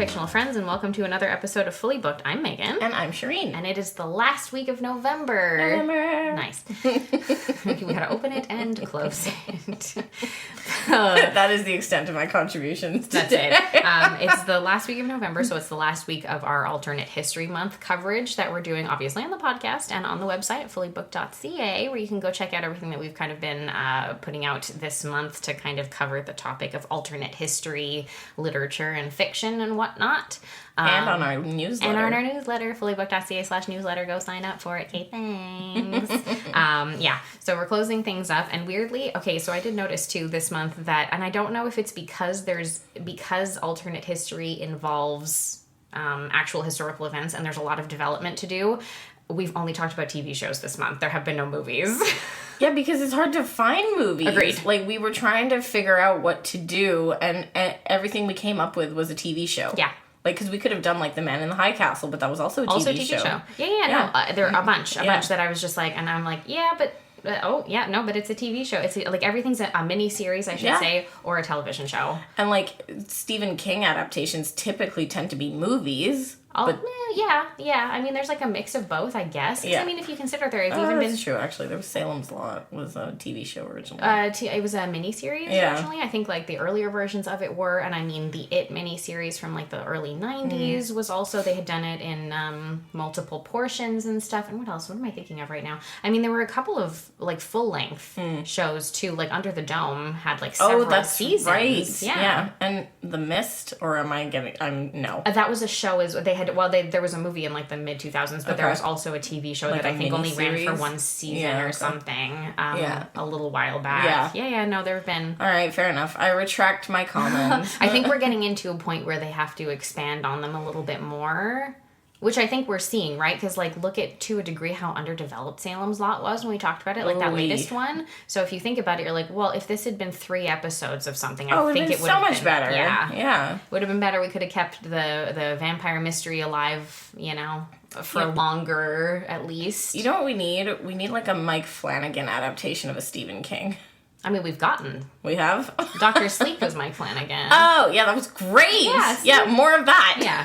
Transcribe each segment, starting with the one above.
fictional friends, and welcome to another episode of Fully Booked. I'm Megan. And I'm Shireen. And it is the last week of November. Nice. We gotta open it and close it. That is the extent of my contributions today. That's it. It's the last week of November, so it's the last week of our alternate history month coverage that we're doing, obviously, on the podcast and on the website at fullybooked.ca, where you can go check out everything that we've kind of been putting out this month to kind of cover the topic of alternate history, literature, and fiction and whatnot. And on our newsletter. And on our newsletter, fullybooked.ca/newsletter. Go sign up for it. Okay, thanks. So we're closing things up. And weirdly, so I did notice too this month that, and I don't know if it's because alternate history involves actual historical events and there's a lot of development to do. We've only talked about TV shows this month. There have been no movies. Yeah, because it's hard to find movies. Agreed. Like, we were trying to figure out what to do, and everything we came up with was a TV show. Yeah. Like, because we could have done, like, The Man in the High Castle, but that was also a TV show. Yeah. There are a bunch that I was just like, and I'm like, but it's a TV show. It's like everything's a mini series, I should say, or a television show. And, like, Stephen King adaptations typically tend to be movies. I mean, there's like a mix of both, I guess. Yeah. I mean, if you consider there have even been... That's true, actually. There was Salem's Lot was a TV show originally. It was a miniseries originally. I think like the earlier versions of it were, and I mean the It miniseries from like the early 90s was also, they had done it in multiple portions and stuff. And what else? What am I thinking of right now? I mean, there were a couple of like full-length shows too, like Under the Dome had like several seasons. Right. Yeah. And The Mist, or am I getting... no. That was a show, there was a movie in like the mid 2000s, but there was also a TV show like that I think only ran for one season or something a little while back. No, there have been... All right, fair enough. I retract my comments. I think we're getting into a point where they have to expand on them a little bit more, which I think we're seeing, right? Because, like, look at, to a degree, how underdeveloped Salem's Lot was when we talked about it, like that latest one. So if you think about it, you're like, well, if this had been 3 episodes of something, I think it would have been so much better. Yeah. Would have been better. We could have kept the vampire mystery alive, for longer, at least. You know what we need? We need, like, a Mike Flanagan adaptation of a Stephen King. I mean, we've gotten. We have? Dr. Sleep was Mike Flanagan. Oh, yeah, that was great. Yeah, more of that. Yeah.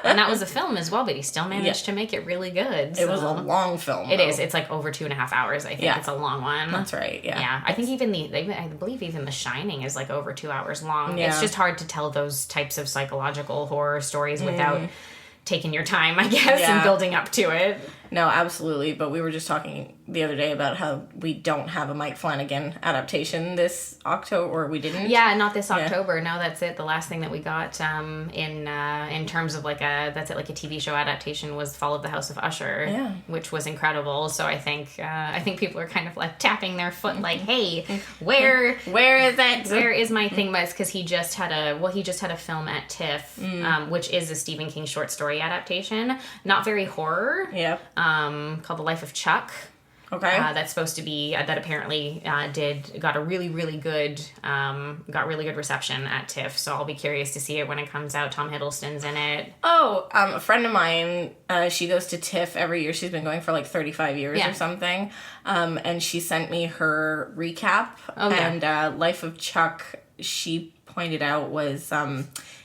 And that was a film as well, but he still managed to make it really good. So. It was a long film. It is. It's like over 2.5 hours, I think. It's a long one. That's right, yeah. I think I believe even The Shining is like over 2 hours long. Yeah. It's just hard to tell those types of psychological horror stories without taking your time, I guess, and building up to it. No, absolutely. But we were just talking the other day about how we don't have a Mike Flanagan adaptation this October, or we didn't. Yeah, not this October. No, that's it. The last thing that we got in terms of like a TV show adaptation was Fall of the House of Usher, which was incredible. So I think people are kind of like tapping their foot, like, hey, where is it? Where is my thing? But it's because he just had a film at TIFF, which is a Stephen King short story adaptation. Not very horror. Yeah. Called The Life of Chuck. Okay. That's supposed to be that apparently got really good reception at TIFF. So I'll be curious to see it when it comes out. Tom Hiddleston's in it. Oh, a friend of mine, she goes to TIFF every year. She's been going for like 35 years or something. And she sent me her recap. Oh, yeah. And Life of Chuck, she pointed out was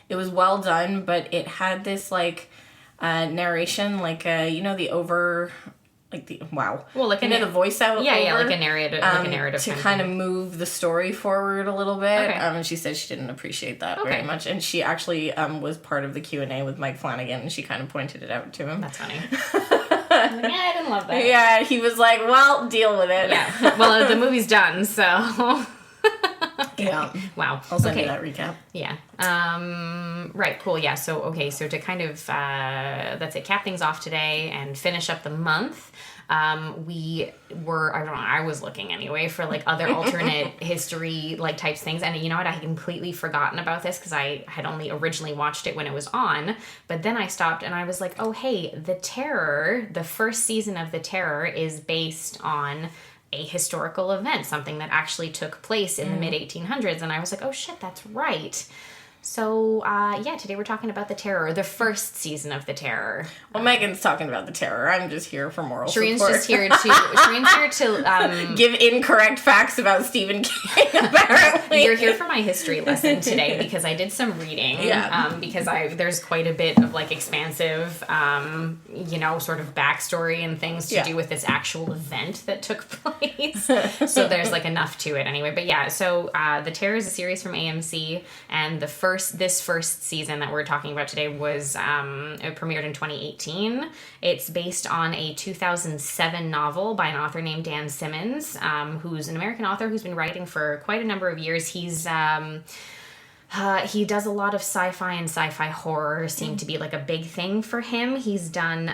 it was well done, but it had this like narration, like the over. Like the wow, well, like the voice out, like a narrative, to kind of move the story forward a little bit. Okay. And she said she didn't appreciate that very much, and she actually was part of the Q&A with Mike Flanagan, and she kind of pointed it out to him. That's funny. I'm like, I didn't love that. Yeah, he was like, "Well, deal with it." Yeah, well, the movie's done, so. Yeah. Wow. I'll send you that recap. Yeah. Right. Cool. Yeah. So to kind of that's it. Cap things off today and finish up the month. We were, I was looking anyway for like other alternate history like types things, and you know what, I had completely forgotten about this because I had only originally watched it when it was on, but then I stopped and I was like, oh hey, The Terror, the first season of The Terror is based on a historical event, something that actually took place in the mid 1800s, and I was like, oh shit, that's right. So, today we're talking about The Terror, the first season of The Terror. Well, Megan's talking about The Terror. I'm just here for moral Shireen's support. Shireen's here to give incorrect facts about Stephen King, apparently. You're here for my history lesson today because I did some reading. Yeah. Because there's quite a bit of, like, expansive, sort of backstory and things to do with this actual event that took place. So there's, like, enough to it anyway. But yeah, so The Terror is a series from AMC, and this first season that we're talking about today was it premiered in 2018. It's based on a 2007 novel by an author named Dan Simmons, who's an American author who's been writing for quite a number of years. He does a lot of sci-fi, and sci-fi horror seem to be, like, a big thing for him. He's done,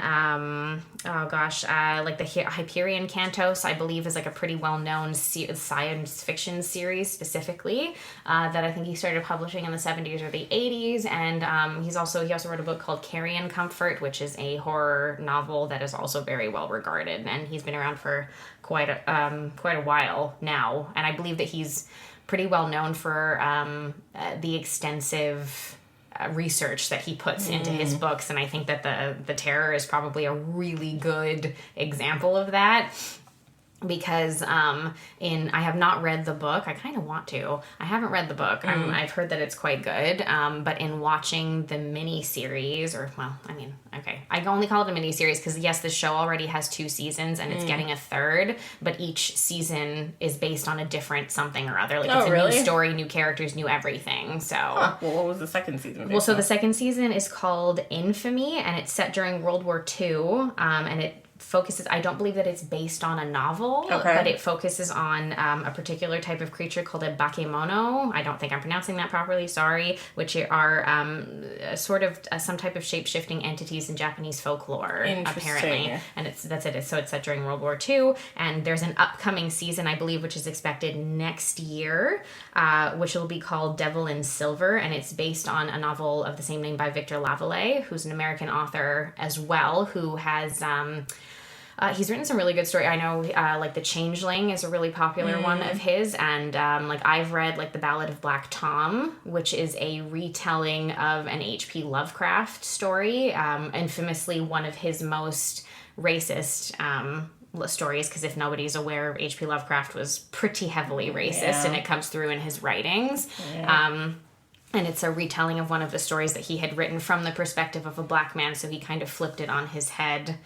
like the Hyperion Cantos, I believe, is, like, a pretty well-known science fiction series specifically that I think he started publishing in the 70s or the 80s. And he also wrote a book called Carrion Comfort, which is a horror novel that is also very well regarded. And he's been around for quite a while now. And I believe that he's pretty well known for the extensive research that he puts into his books, and I think that the Terror is probably a really good example of that. Because I have not read the book. I kind of want to. I haven't read the book. I've heard that it's quite good. But in watching the mini-series, I only call it a mini-series because, yes, the show already has 2 seasons and it's getting a 3rd, but each season is based on a different something or other. Like, it's a new story, new characters, new everything. So, well, what was the second season? Well, so the second season is called Infamy, and it's set during World War II, and it focuses, I don't believe that it's based on a novel, but it focuses on a particular type of creature called a bakemono. I don't think I'm pronouncing that properly, sorry, which are sort of some type of shape-shifting entities in Japanese folklore, apparently. And that's it. So it's set during World War II, and there's an upcoming season, I believe, which is expected next year, which will be called Devil in Silver, and it's based on a novel of the same name by Victor Lavallee, who's an American author as well, who has he's written some really good story. I know, like, The Changeling is a really popular one of his, and I've read, like, The Ballad of Black Tom, which is a retelling of an H.P. Lovecraft story, infamously one of his most racist stories, because if nobody's aware, H.P. Lovecraft was pretty heavily racist, and it comes through in his writings. And it's a retelling of one of the stories that he had written from the perspective of a black man, so he kind of flipped it on his head.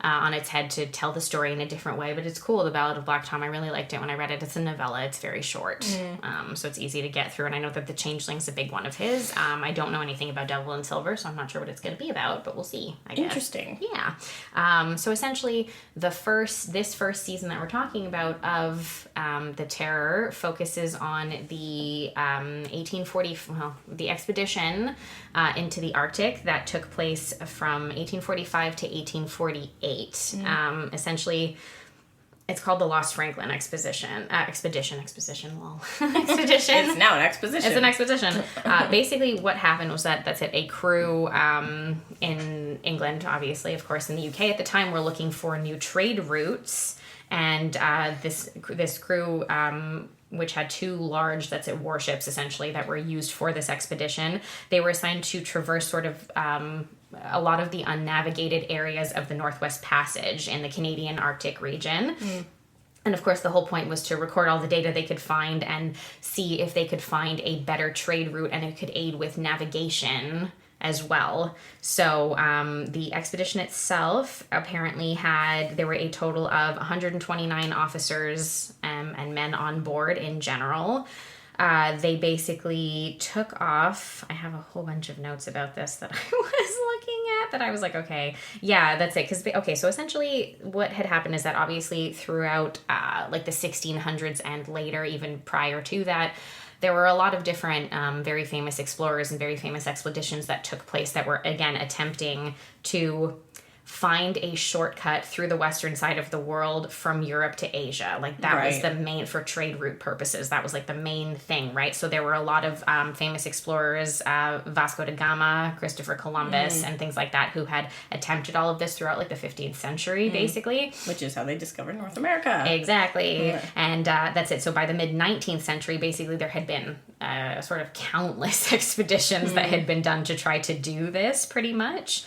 On its head to tell the story in a different way, but it's cool. The Ballad of Black Tom, I really liked it when I read it. It's a novella. It's very short, so it's easy to get through, and I know that The Changeling's a big one of his. I don't know anything about Devil in Silver, so I'm not sure what it's going to be about, but we'll see, I guess. Interesting. Yeah. So essentially, this first season that we're talking about of The Terror focuses on the the expedition into the Arctic that took place from 1845 to 1848. Essentially, it's called the Lost Franklin Expedition. Expedition. Expedition. It's now an exposition. It's an expedition. Basically, what happened was that's it. A crew in England, obviously, of course, in the UK at the time, were looking for new trade routes, and this crew. Which had 2 large, warships, essentially, that were used for this expedition. They were assigned to traverse sort of a lot of the unnavigated areas of the Northwest Passage in the Canadian Arctic region. And, of course, the whole point was to record all the data they could find and see if they could find a better trade route, and it could aid with navigation as well. So the expedition itself apparently there were a total of 129 officers and men on board in general. They basically took off. I have a whole bunch of notes about this that I was looking at that I was like, okay, yeah, that's it. So essentially what had happened is that obviously throughout like the 1600s and later, even prior to that, there were a lot of different very famous explorers and very famous expeditions that took place that were, again, attempting to find a shortcut through the western side of the world from Europe to Asia. Like, that was the main, for trade route purposes, that was like the main thing, right? So there were a lot of famous explorers, Vasco da Gama, Christopher Columbus, and things like that, who had attempted all of this throughout like the 15th century, basically. Which is how they discovered North America. Exactly. And that's it. So by the mid-19th century, basically, there had been sort of countless expeditions that had been done to try to do this, pretty much.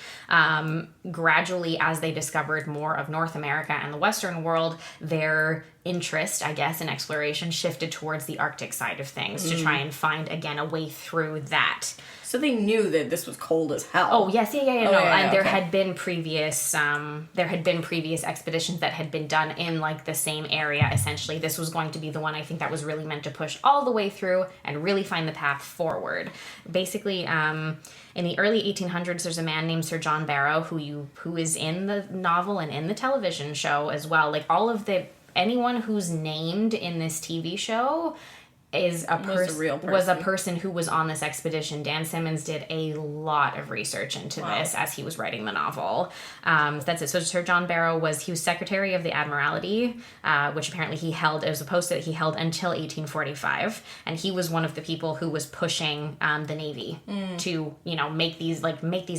Gradually, as they discovered more of North America and the Western world, their interest, I guess, in exploration shifted towards the Arctic side of things to try and find, again, a way through that. So they knew that this was cold as hell. Oh, yes, and there had been previous expeditions that had been done in, like, the same area, essentially. This was going to be the one, I think, that was really meant to push all the way through and really find the path forward. Basically, in the early 1800s, there's a man named Sir John Barrow who is in the novel and in the television show as well. Like, anyone who's named in this TV show was a person who was on this expedition. Dan Simmons did a lot of research into this as he was writing the novel. That's it. So Sir John Barrow was Secretary of the Admiralty, which apparently he held, it was a post that he held until 1845, and he was one of the people who was pushing the Navy to, make these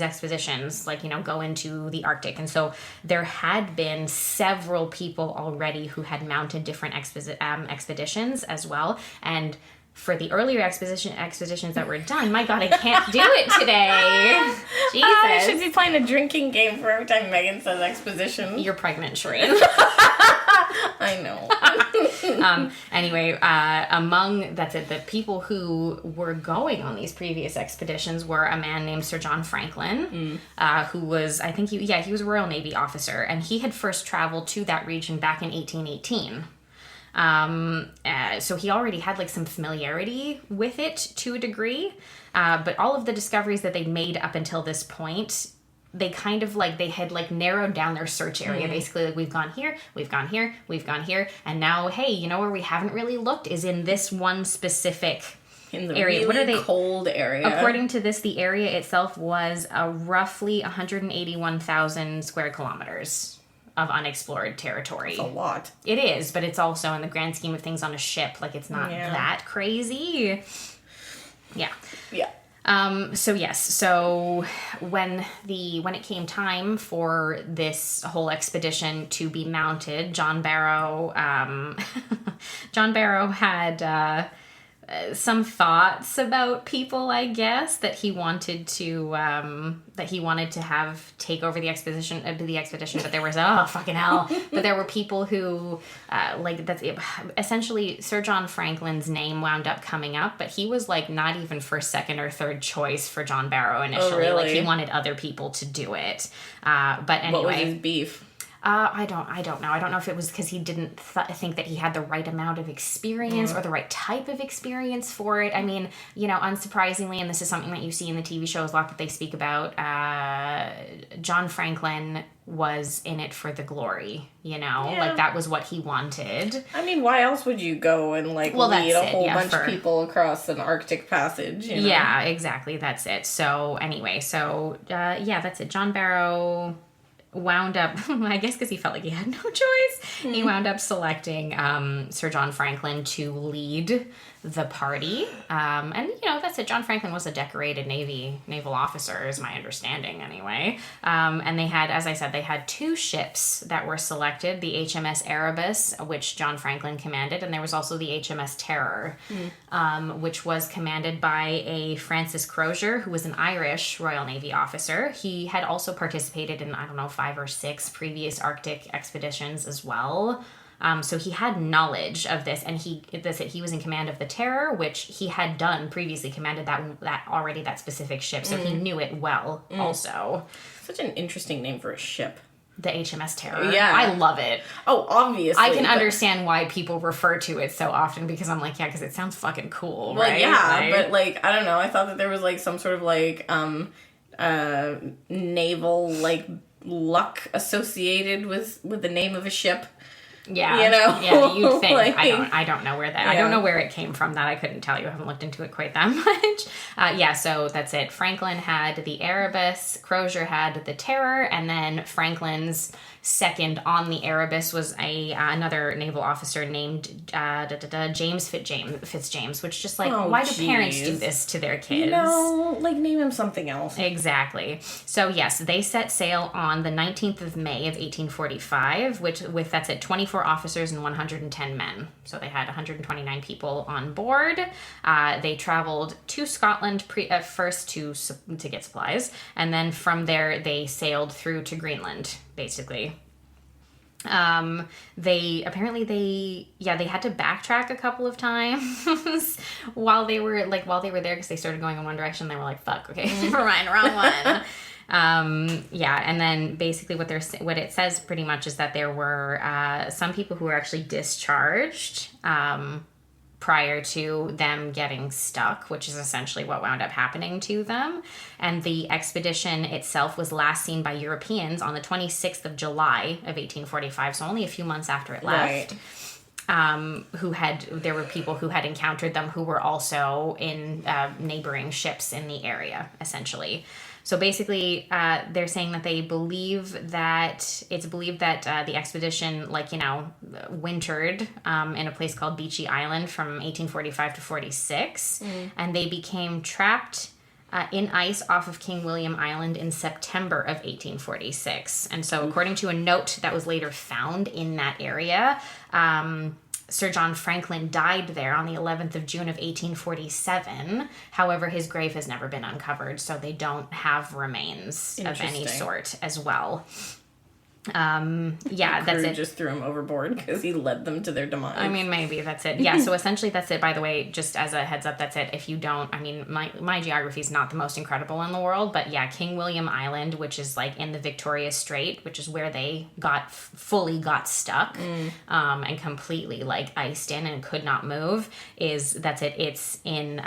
expeditions, go into the Arctic. And so there had been several people already who had mounted different expeditions as well. And for the earlier expeditions that were done, my God, I can't do it today. Jesus. I should be playing a drinking game for every time Megan says exposition. You're pregnant, Shereen. I know. Anyway, among the people who were going on these previous expeditions were a man named Sir John Franklin, who was, I think he was a Royal Navy officer, and he had first traveled to that region back in 1818. So he already had some familiarity with it to a degree, but all of the discoveries that they made up until this point, they kind of they had narrowed down their search area. Basically, we've gone here, we've gone here, we've gone here, and now, hey, where we haven't really looked is in this one specific in the area. Really what are they? Cold area. According to this, the area itself was roughly 181,000 square kilometers of unexplored territory. That's a lot. It is, but it's also, in the grand scheme of things, on a ship. It's not that crazy. Yeah. Yeah. So yes, so when it came time for this whole expedition to be mounted, John Barrow had some thoughts about people, I guess, that he wanted to have take over the expedition, but there was fucking hell. But there were people who essentially Sir John Franklin's name wound up coming up, but he was not even first, second, or third choice for John Barrow initially. Oh, really? He wanted other people to do it. But anyway, what was his beef? I don't know. I don't know if it was because he didn't think that he had the right amount of experience or the right type of experience for it. I mean, unsurprisingly, and this is something that you see in the TV shows a lot that they speak about, John Franklin was in it for the glory, that was what he wanted. I mean, why else would you go and lead a whole bunch of people across an Arctic passage, Yeah, exactly. That's it. So anyway, that's it. John Barrow wound up, I guess because he felt like he had no choice, he wound up selecting Sir John Franklin to lead the party. And that's it. John Franklin was a decorated naval officer, is my understanding anyway. And they had, as I said, two ships that were selected, the HMS Erebus, which John Franklin commanded, and there was also the HMS Terror, which was commanded by a Francis Crozier, who was an Irish Royal Navy officer. He had also participated in, 5 or 6 previous Arctic expeditions as well. So he had knowledge of this, and he was in command of the Terror, which he had done previously, commanded that specific ship, so he knew it well also. Such an interesting name for a ship. The HMS Terror. Yeah. I love it. Oh, obviously. I can understand why people refer to it so often, because I'm because it sounds fucking cool, well, right? Yeah, but I don't know, I thought that there was some sort of naval luck associated with the name of a ship. Yeah, yeah, you'd think. I don't know where that. Yeah. I don't know where it came from. That I couldn't tell you. I haven't looked into it quite that much. So that's it. Franklin had the Erebus, Crozier had the Terror, and then Franklin's second on the Erebus was another naval officer named James Fitzjames, which just why do parents do this to their kids? Name him something else. Exactly. So yes, they set sail on the 19th of May of 1845, that's at 24 24 officers and 110 men. So they had 129 people on board. They traveled to Scotland first to get supplies, and then from there they sailed through to Greenland, basically. They had to backtrack a couple of times while they were there, because they started going in one direction. They were like, fuck, okay, never mind, wrong one. And then basically what it says pretty much is that there were some people who were actually discharged prior to them getting stuck, which is essentially what wound up happening to them. And the expedition itself was last seen by Europeans on the 26th of July of 1845, so only a few months after it left. There were people who had encountered them who were also in neighboring ships in the area, essentially. So basically, they're saying that it's believed that the expedition, wintered in a place called Beechey Island from 1845 to 46, and they became trapped in ice off of King William Island in September of 1846. And so according to a note that was later found in that area, Sir John Franklin died there on the 11th of June of 1847. However, his grave has never been uncovered, so they don't have remains of any sort as well. That's it. Just threw him overboard because he led them to their demise. I mean, maybe that's it. Yeah, so essentially that's it. By the way, just as a heads up, that's it. If you don't, my geography is not the most incredible in the world, but yeah, King William Island, which is in the Victoria Strait, which is where they fully got stuck, and completely iced in and could not move, that's it. It's in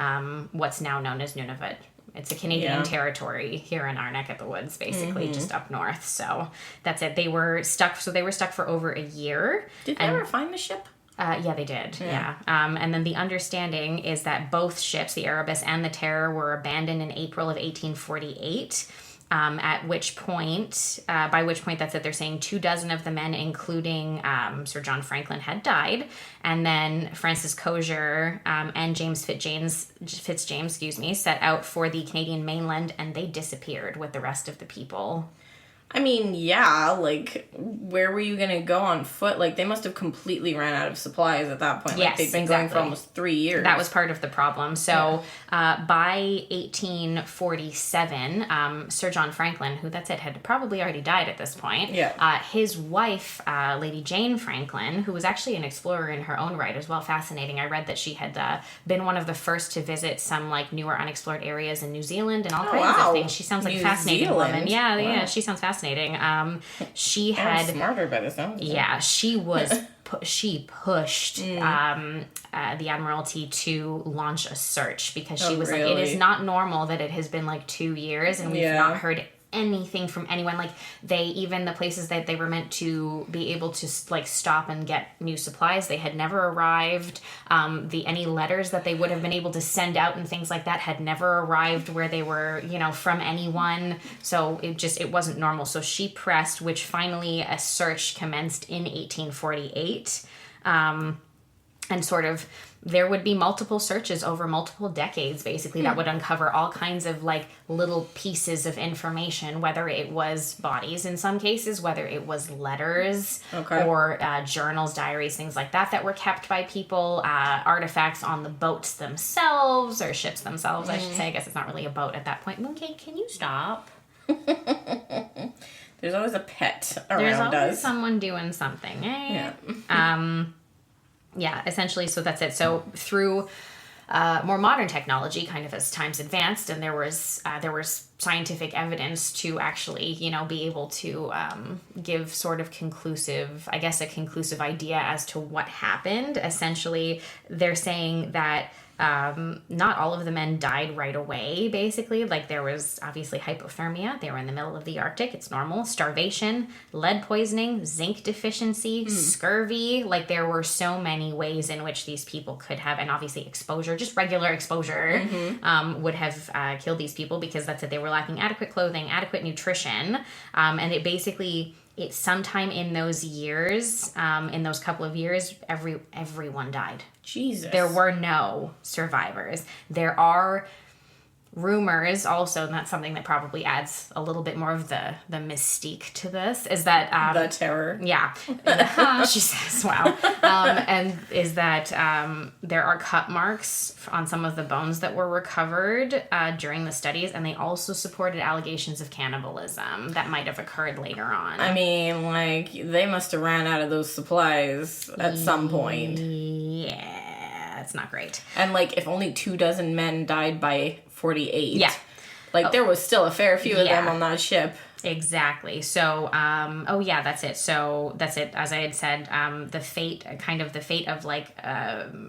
what's now known as Nunavut. It's a Canadian territory here in our neck of the woods, basically, just up north. So that's it. They were stuck. So they were stuck for over a year. Did they ever find the ship? Yeah, they did. Yeah. And then the understanding is that both ships, the Erebus and the Terror, were abandoned in April of 1848. By which point that's it. They're saying 24 of the men, including Sir John Franklin, had died, and then Francis Crozier and James Fitzjames, set out for the Canadian mainland, and they disappeared with the rest of the people. I mean, yeah, where were you going to go on foot? They must have completely ran out of supplies at that point. Yes, they'd been going for almost 3 years. That was part of the problem. So, by 1847, Sir John Franklin, who had probably already died at this point, his wife, Lady Jane Franklin, who was actually an explorer in her own right as well, fascinating. I read that she had been one of the first to visit some, newer unexplored areas in New Zealand and all kinds of things. She sounds like a fascinating woman. Yeah, she sounds fascinating. She had smarter by the sound. Yeah, she was. She pushed the Admiralty to launch a search because she was it is not normal that it has been 2 years and we've not heard anything from anyone. The places that they were meant to be able to stop and get new supplies, they had never arrived. Any letters that they would have been able to send out and things like that had never arrived where they were, from anyone. So it wasn't normal. So she pressed, which finally a search commenced in 1848. And sort of there would be multiple searches over multiple decades, basically, that would uncover all kinds of little pieces of information, whether it was bodies in some cases, whether it was letters or journals, diaries, things like that were kept by people, artifacts on the boats themselves or ships themselves, I should say. I guess it's not really a boat at that point. Mooncake, can you stop? There's always a pet around There's always us. someone doing something, eh? Yeah. Yeah, essentially, so that's it. So through more modern technology, kind of as times advanced, and there was scientific evidence to actually, be able to give sort of a conclusive idea as to what happened. Essentially, they're saying that not all of the men died right away, basically. There was obviously hypothermia. They were in the middle of the Arctic. It's normal. Starvation, lead poisoning, zinc deficiency, scurvy. There were so many ways in which these people could have, and obviously exposure, just regular exposure, would have killed these people because that's it. They were lacking adequate clothing, adequate nutrition. And it's sometime in those years, in those couple of years, everyone died. Jesus. There were no survivors. There are rumors also, and that's something that probably adds a little bit more of the mystique to this, is that the terror. Yeah, she says, "Wow," and is that there are cut marks on some of the bones that were recovered during the studies, and they also supported allegations of cannibalism that might have occurred later on. I mean, like, they must have ran out of those supplies at some point. Yeah, it's not great. And like, if only 24 men died by 48. Yeah. Like, there was still a fair few of them on that ship. Exactly. So, that's it. So that's it. As I had said, the fate of like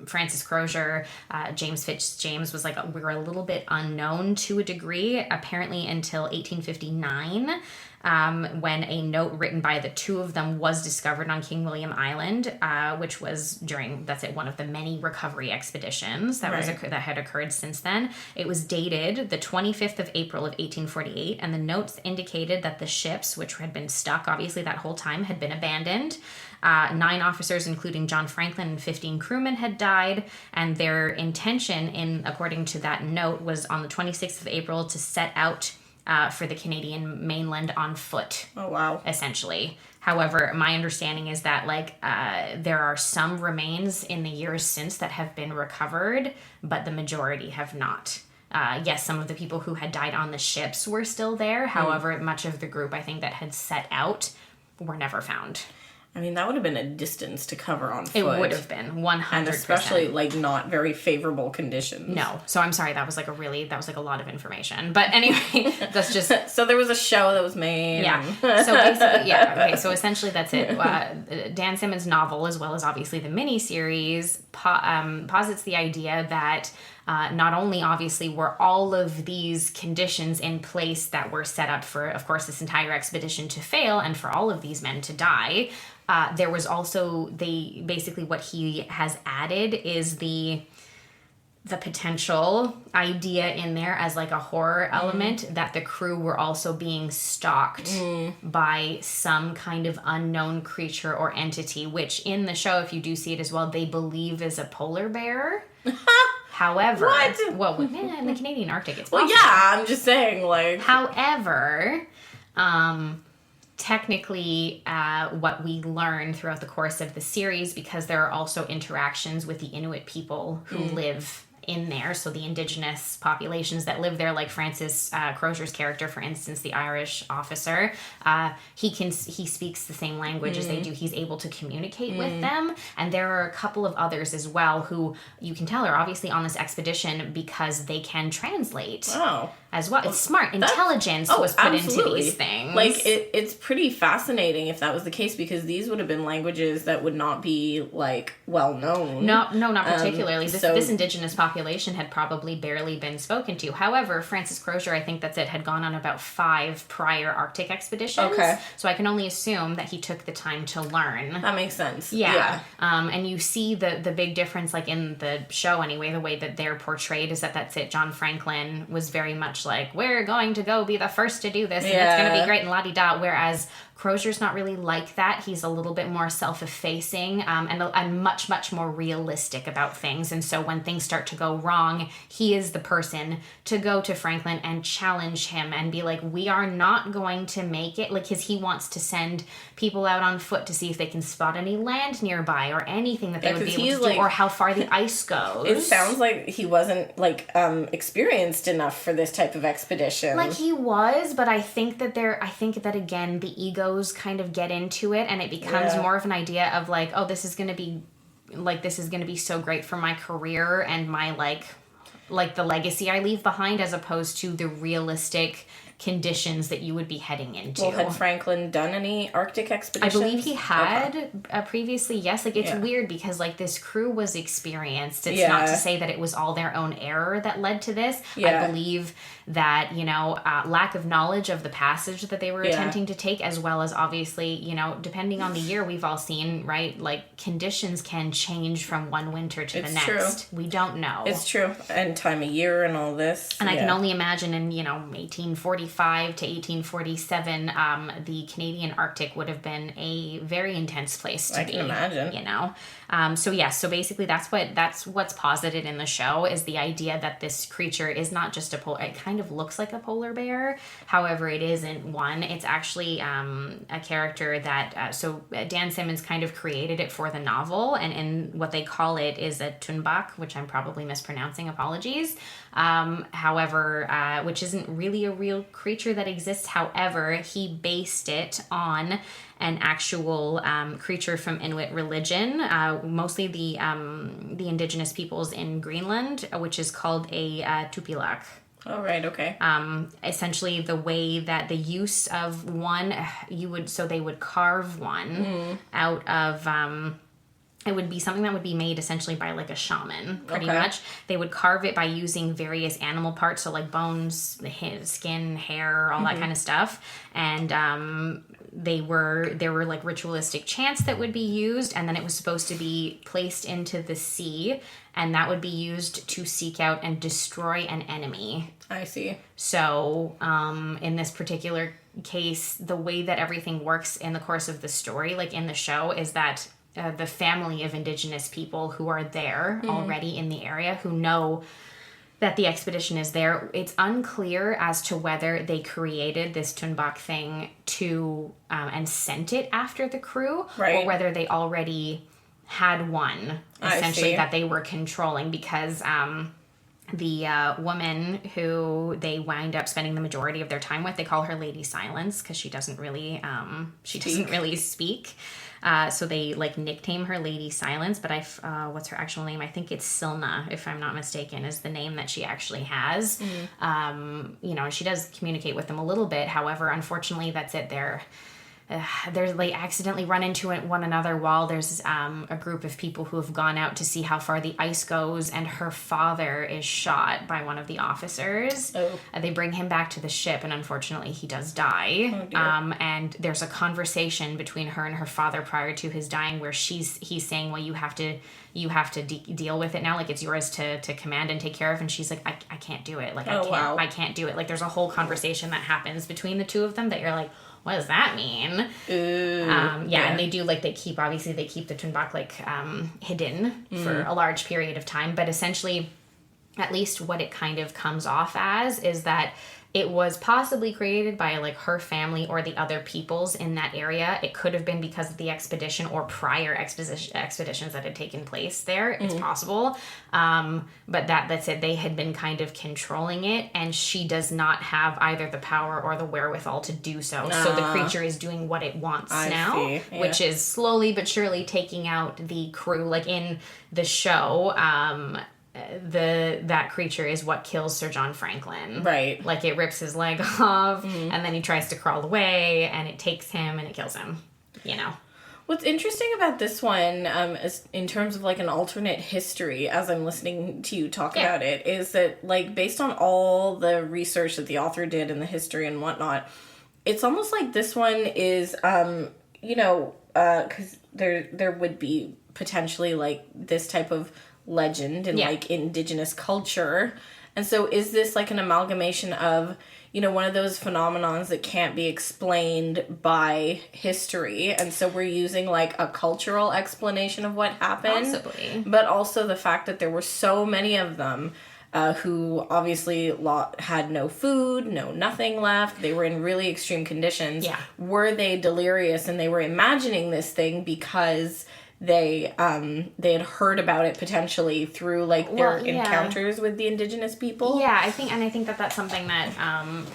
Francis Crozier, James Fitzjames was like, we were a little bit unknown to a degree, apparently until 1859. When a note written by the two of them was discovered on King William Island, which was during, one of the many recovery expeditions that had occurred since then. It was dated the 25th of April of 1848, and the notes indicated that the ships, which had been stuck, obviously that whole time, had been abandoned. 9 officers, including John Franklin, and 15 crewmen had died, and their intention, according to that note, was on the 26th of April to set out for the Canadian mainland on foot. Oh, wow. Essentially. However, my understanding is that, there are some remains in the years since that have been recovered, but the majority have not. Yes, some of the people who had died on the ships were still there. However, much of the group, I think, that had set out were never found. I mean, that would have been a distance to cover on foot. It would have been 100%. And especially, not very favorable conditions. No. So I'm sorry, that was a lot of information. But anyway, that's just... So there was a show that was made. Yeah. So basically, okay, so essentially that's it. Dan Simmons' novel, as well as obviously the miniseries, posits the idea that not only obviously were all of these conditions in place that were set up for, of course, this entire expedition to fail and for all of these men to die, there was also basically what he has added is the potential idea in there as like a horror element that the crew were also being stalked by some kind of unknown creature or entity, which in the show, if you do see it as well, they believe is a polar bear. However, well, in the Canadian Arctic, it's possible. Well, yeah, I'm just saying, like. However, technically, what we learn throughout the course of the series, because there are also interactions with the Inuit people who live in there, so the indigenous populations that live there, like Francis Crozier's character, for instance, the Irish officer, he speaks the same language as they do. He's able to communicate with them, and there are a couple of others as well who you can tell are obviously on this expedition because they can translate. Wow. As well. It's smart. Intelligence was put into these things. Like, it's pretty fascinating if that was the case, because these would have been languages that would not be, like, well known. No, not particularly. This indigenous population had probably barely been spoken to. However, Francis Crozier, I think that's it, had gone on about 5 prior Arctic expeditions. Okay. So I can only assume that he took the time to learn. That makes sense. Yeah. And you see the big difference, like, in the show anyway, the way that they're portrayed is that's it. John Franklin was very much like, we're going to go be the first to do this, and it's going to be great, and la-di-da, whereas Crozier's not really like that. He's a little bit more self-effacing and much, much more realistic about things. And so when things start to go wrong, he is the person to go to Franklin and challenge him and be like, we are not going to make it. Like, he wants to send people out on foot to see if they can spot any land nearby or anything that they would be able to do, or how far the ice goes. It sounds like he wasn't, like, experienced enough for this type of expedition. Like, he was, but I think that again, the ego kind of get into it, and it becomes more of an idea of like, oh, this is going to be so great for my career and my like the legacy I leave behind, as opposed to the realistic conditions that you would be heading into. Well, had Franklin done any Arctic expeditions? I believe he had previously, yes. Like, it's weird because, like, this crew was experienced. It's not to say that it was all their own error that led to this. I believe that, lack of knowledge of the passage that they were attempting to take, as well as obviously, depending on the year, we've all seen, right? Like, conditions can change from one winter to the next. True. We don't know. It's true. And time of year and all this. And I can only imagine in, 1845, 1845 to 1847, the Canadian Arctic would have been a very intense place to be. I can imagine. You know? So basically that's what's posited in the show, is the idea that this creature is not just it kind of looks like a polar bear. However, it isn't one. It's actually a character that, so Dan Simmons kind of created it for the novel, and in what they call it is a tunbak, which I'm probably mispronouncing, apologies. However, which isn't really a real creature that exists. However, he based it on an actual creature from Inuit religion, mostly the indigenous peoples in Greenland, which is called a tupilak. Oh, right, okay. Essentially, the way that the use of one, they would carve one out of... it would be something that would be made essentially by like a shaman, pretty much. They would carve it by using various animal parts, so like bones, skin, hair, all that kind of stuff. And there were like ritualistic chants that would be used, and then it was supposed to be placed into the sea, and that would be used to seek out and destroy an enemy. I see. So in this particular case, the way that everything works in the course of the story, like in the show, is that the family of indigenous people who are there already in the area, who know that the expedition is there. It's unclear as to whether they created this Tunbak thing to and sent it after the crew, or whether they already had one, essentially, that they were controlling, because the woman who they wind up spending the majority of their time with, they call her Lady Silence, because she doesn't really speak. So they like nickname her Lady Silence, but what's her actual name? I think it's Silna, if I'm not mistaken, is the name that she actually has. She does communicate with them a little bit. However, unfortunately, that's it. They accidentally run into one another while there's a group of people who have gone out to see how far the ice goes, and her father is shot by one of the officers. They bring him back to the ship, and unfortunately he does die. And there's a conversation between her and her father prior to his dying where he's saying, well, you have to deal with it now, like it's yours to command and take care of. And she's like, I can't do it, like I can't do it. Like there's a whole conversation that happens between the two of them that you're like, what does that mean? And they do, like, they keep the Tunbak, like, hidden for a large period of time. But essentially, at least what it kind of comes off as is that it was possibly created by, like, her family or the other peoples in that area. It could have been because of the expedition or prior expeditions that had taken place there. It's possible. But that's it. They had been kind of controlling it, and she does not have either the power or the wherewithal to do so. So the creature is doing what it wants which is slowly but surely taking out the crew. Like in the show, that creature is what kills Sir John Franklin. Right. Like it rips his leg off, and then he tries to crawl away, and it takes him and it kills him. You know. What's interesting about this one, is in terms of like an alternate history, as I'm listening to you talk about it, is that like based on all the research that the author did in the history and whatnot, it's almost like this one is, because there would be potentially like this type of legend in like indigenous culture. And so is this like an amalgamation of, one of those phenomenons that can't be explained by history, and so we're using like a cultural explanation of what happened? Possibly. But also the fact that there were so many of them who obviously had no food, nothing left. They were in really extreme conditions. Yeah. Were they delirious and they were imagining this thing because they had heard about it potentially through like their encounters with the indigenous people? Yeah, I think that that's something that I'm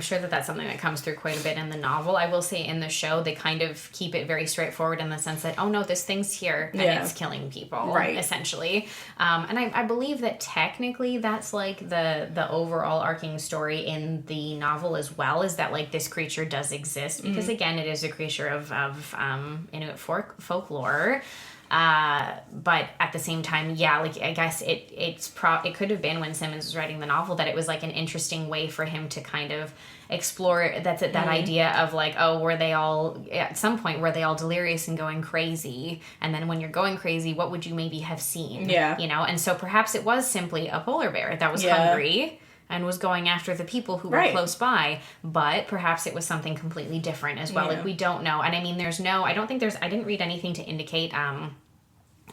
sure that that's something that comes through quite a bit in the novel. I will say in the show they kind of keep it very straightforward in the sense that, oh no, this thing's here and it's killing people, essentially. And I believe that technically that's like the overall arcing story in the novel as well, is that like this creature does exist because again it is a creature of Inuit folklore. But at the same time, like I guess it could have been when Simmons was writing the novel that it was like an interesting way for him to kind of explore that idea of like, oh, at some point were they all delirious and going crazy? And then when you're going crazy, what would you maybe have seen? Yeah. And so perhaps it was simply a polar bear that was hungry and was going after the people who were close by, but perhaps it was something completely different as well. Like, we don't know. And I mean, I didn't read anything to indicate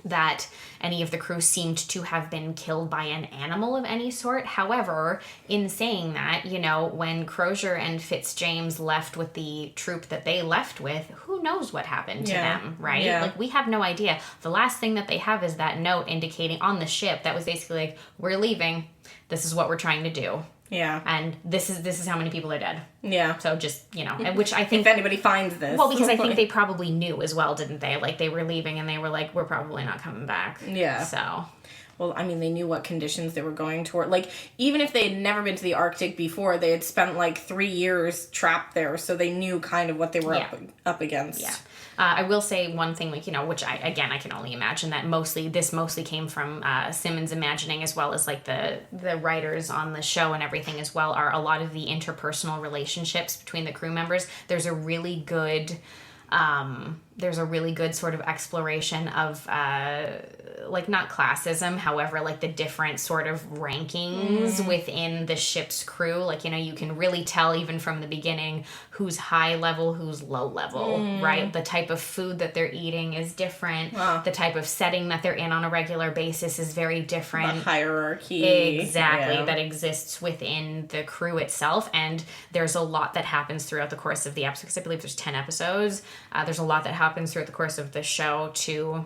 that any of the crew seemed to have been killed by an animal of any sort. However, in saying that, you know, when Crozier and Fitzjames left with the troop that they left with, who knows what happened to them, right? Yeah. Like, we have no idea. The last thing that they have is that note indicating on the ship that was basically like, we're leaving. This is what we're trying to do. Yeah. And this is how many people are dead. Yeah. So just, you know, which I think... If anybody finds this. Well, because I think they probably knew as well, didn't they? Like, they were leaving and they were like, we're probably not coming back. Yeah. So... Well, I mean, they knew what conditions they were going toward. Like, even if they had never been to the Arctic before, they had spent, like, 3 years trapped there, so they knew kind of what they were up against. Yeah. I will say one thing, like, you know, which I can only imagine that this mostly came from Simmons' imagining, as well as, like, the writers on the show and everything as well, are a lot of the interpersonal relationships between the crew members. There's a really good sort of exploration of, like, not classism, however, like, the different sort of rankings within the ship's crew. Like, you know, you can really tell even from the beginning who's high level, who's low level, right? The type of food that they're eating is different. Wow. The type of setting that they're in on a regular basis is very different. The hierarchy. Exactly, that exists within the crew itself. And there's a lot that happens throughout the course of the episode, because I believe there's 10 episodes. There's a lot that happens throughout the course of the show to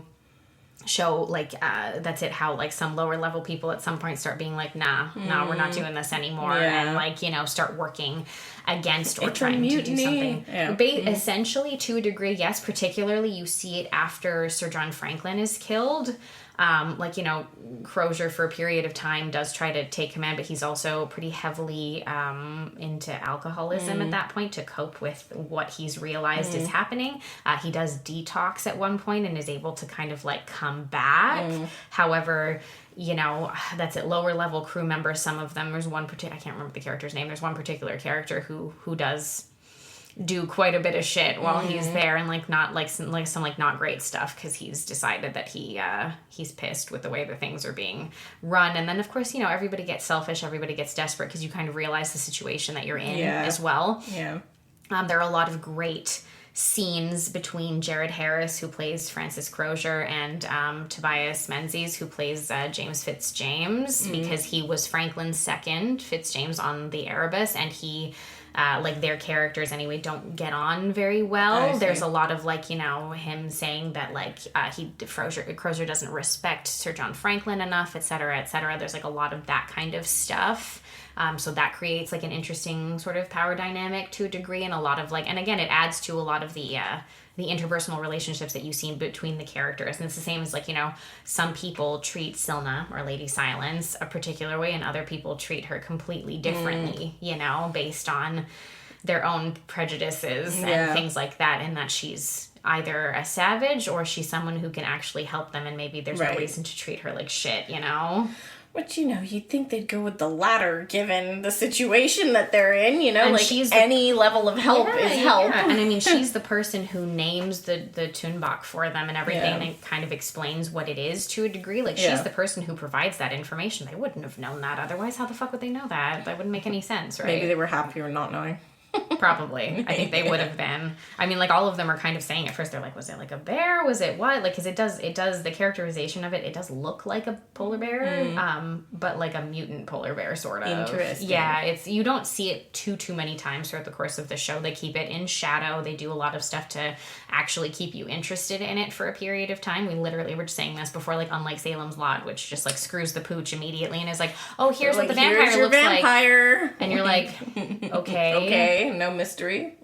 show, like, that's it, how, like, some lower level people at some point start being like, nah, we're not doing this anymore, and, like, you know, start working against or trying to do something. Essentially, to a degree, yes. Particularly, you see it after Sir John Franklin is killed. Like, you know, Crozier for a period of time does try to take command, but he's also pretty heavily into alcoholism at that point to cope with what he's realized is happening. He does detox at one point and is able to kind of, like, come back. However, you know, that's at lower level crew members. Some of them, there's one particular, I can't remember the character's name. There's one particular character who does do quite a bit of shit while he's there, and like not like some not great stuff, because he's decided that he's pissed with the way that things are being run. And then, of course, you know, everybody gets selfish, everybody gets desperate, because you kind of realize the situation that you're in as well. There are a lot of great scenes between Jared Harris, who plays Francis Crozier, and Tobias Menzies, who plays James Fitzjames, because he was Franklin's second, Fitzjames, on the Erebus, and he like, their characters anyway don't get on very well. There's a lot of, like, you know, him saying that, like, Crozier doesn't respect Sir John Franklin enough, etc., etc. There's, like, a lot of that kind of stuff. So that creates, like, an interesting sort of power dynamic to a degree, and a lot of, like, and again, it adds to a lot of the interpersonal relationships that you see between the characters. And it's the same as, like, you know, some people treat Silna, or Lady Silence, a particular way, and other people treat her completely differently, you know, based on their own prejudices and things like that, and that she's either a savage or she's someone who can actually help them, and maybe there's no reason to treat her like shit, you know? Which, you know, you'd think they'd go with the latter, given the situation that they're in, you know, and like, any level of help is help. And I mean, she's the person who names the Tunbach for them and everything, and kind of explains what it is to a degree. Like, she's the person who provides that information. They wouldn't have known that otherwise. How the fuck would they know that? That wouldn't make any sense, right? Maybe they were happier not knowing. Probably. I think they would have been. I mean, like, all of them are kind of saying at first, they're like, was it like a bear? Was it what? Like, because it does, the characterization of it does look like a polar bear, but like a mutant polar bear, sort of. Interesting. Yeah, you don't see it too many times throughout the course of the show. They keep it in shadow. They do a lot of stuff to actually keep you interested in it for a period of time. We literally were just saying this before, like, unlike Salem's Lot, which just, like, screws the pooch immediately and is like, oh, here's what the vampire looks like. And you're like, okay. No mystery.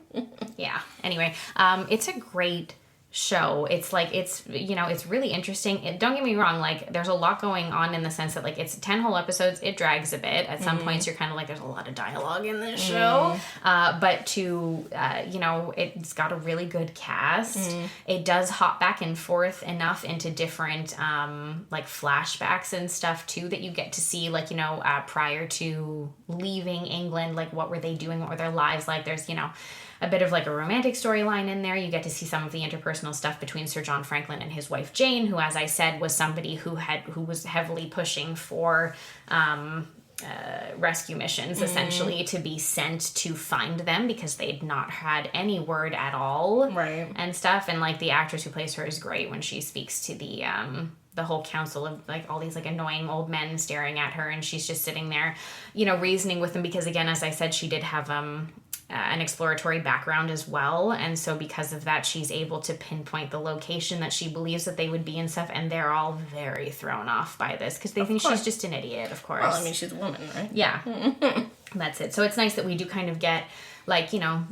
Yeah. Anyway, it's a great show. It's like, it's, you know, it's really interesting. Don't get me wrong, like, there's a lot going on in the sense that, like, it's 10 whole episodes. It drags a bit. At some points, you're kind of like, there's a lot of dialogue in this show. But you know, it's got a really good cast. It does hop back and forth enough into different, like, flashbacks and stuff, too, that you get to see, like, you know, prior to leaving England, like, what were they doing? What were their lives like? There's, you know, a bit of, like, a romantic storyline in there. You get to see some of the interpersonal stuff between Sir John Franklin and his wife Jane, who, as I said, was somebody who was heavily pushing for rescue missions, essentially, to be sent to find them because they'd not had any word at all. Right. And stuff. And, like, the actress who plays her is great when she speaks to the whole council of, like, all these, like, annoying old men staring at her, and she's just sitting there, you know, reasoning with them because, again, as I said, she did have an exploratory background as well, and so because of that she's able to pinpoint the location that she believes that they would be and stuff, and they're all very thrown off by this because they think she's just an idiot, of course. Well, I mean, she's a woman, right? Yeah. That's it. So it's nice that we do kind of get, like, you know,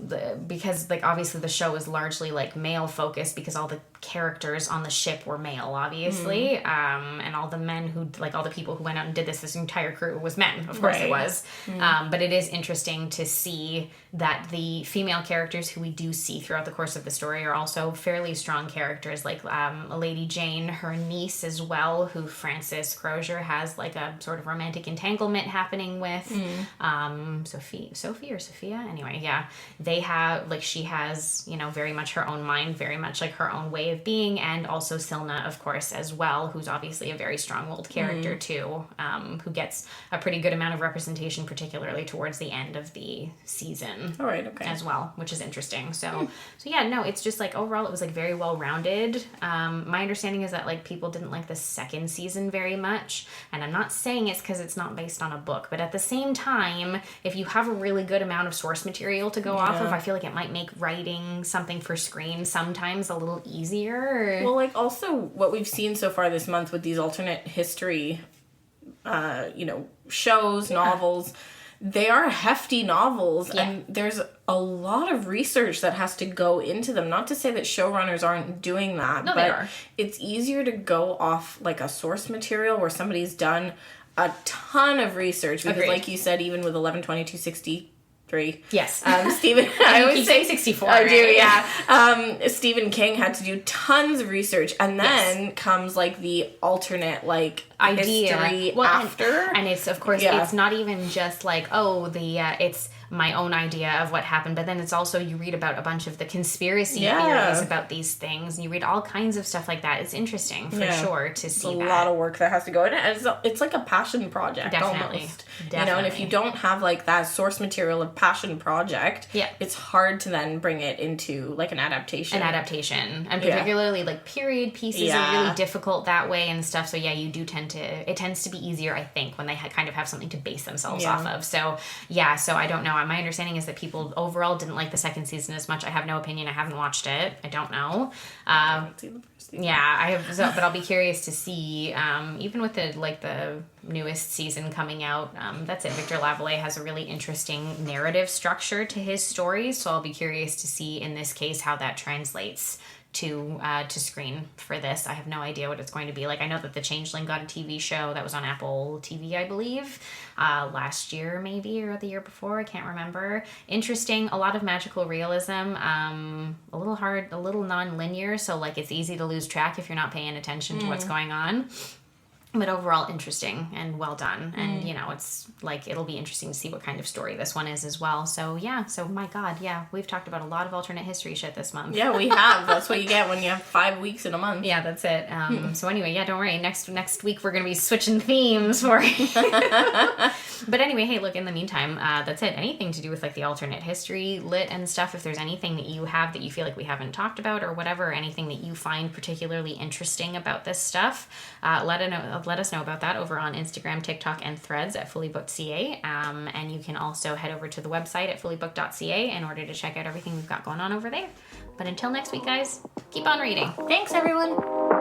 because, like, obviously the show is largely, like, male focused because all the characters on the ship were male, obviously, and all the men who, like, all the people who went out and did this entire crew was men, of course. It was. But it is interesting to see that the female characters who we do see throughout the course of the story are also fairly strong characters, like Lady Jane, her niece as well, who Frances Crozier has, like, a sort of romantic entanglement happening with. Sophia, anyway, yeah, they have, like, she has, you know, very much her own mind, very much like her own way of being, and also Silna, of course, as well, who's obviously a very strong-willed character too, who gets a pretty good amount of representation, particularly towards the end of the season. All right, okay. As well, which is interesting. So yeah, no, it's just, like, overall it was, like, very well rounded. My understanding is that, like, people didn't like the second season very much, and I'm not saying it's because it's not based on a book, but at the same time, if you have a really good amount of source material to go off of, I feel like it might make writing something for screen sometimes a little easier. Well, like, also what we've seen so far this month with these alternate history, you know, shows, novels, they are hefty novels, and there's a lot of research that has to go into them. Not to say that showrunners aren't doing that, no, but they are. It's easier to go off, like, a source material where somebody's done a ton of research, because like you said, even with 11/22/63, yes, Stephen, I always say 64. I do, yeah. Stephen King had to do tons of research, and then comes, like, the alternate, like, idea history after, and it's, of course, it's not even just like, oh, it's my own idea of what happened, but then it's also, you read about a bunch of the conspiracy theories about these things, and you read all kinds of stuff like that. It's interesting for sure to see a lot of work that has to go in it, and it's like a passion project. Almost. You know, and if you don't have, like, that source material of passion project, it's hard to then bring it into, like, an adaptation, and particularly like period pieces are really difficult that way and stuff. So you do it tends to be easier, I think, when they kind of have something to base themselves off of. So so I don't know. My understanding is that people overall didn't like the second season as much. I have no opinion. I haven't watched it. I don't know. I haven't seen the first season. Yeah, I have, but I'll be curious to see, even with the newest season coming out, that's it. Victor Lavallee has a really interesting narrative structure to his stories, so I'll be curious to see in this case how that translates to screen for this. I have no idea what it's going to be like. I know that The Changeling got a TV show that was on Apple TV, I believe, last year maybe, or the year before, I can't remember. Interesting, a lot of magical realism, a little hard, a little non-linear, so, like, it's easy to lose track if you're not paying attention to what's going on. But overall, interesting and well done. And, you know, it's, like, it'll be interesting to see what kind of story this one is as well. So, my God, we've talked about a lot of alternate history shit this month. Yeah, we have. That's what you get when you have 5 weeks in a month. Yeah, that's it. So anyway, don't worry. Next week, we're going to be switching themes for you. But anyway, hey, look, in the meantime, that's it. Anything to do with, like, the alternate history lit and stuff, if there's anything that you have that you feel like we haven't talked about or whatever, anything that you find particularly interesting about this stuff, let us know about that over on Instagram, TikTok, and Threads at fullybookedca. And you can also head over to the website at fullybooked.ca in order to check out everything we've got going on over there. But until next week, guys, keep on reading. Thanks, everyone.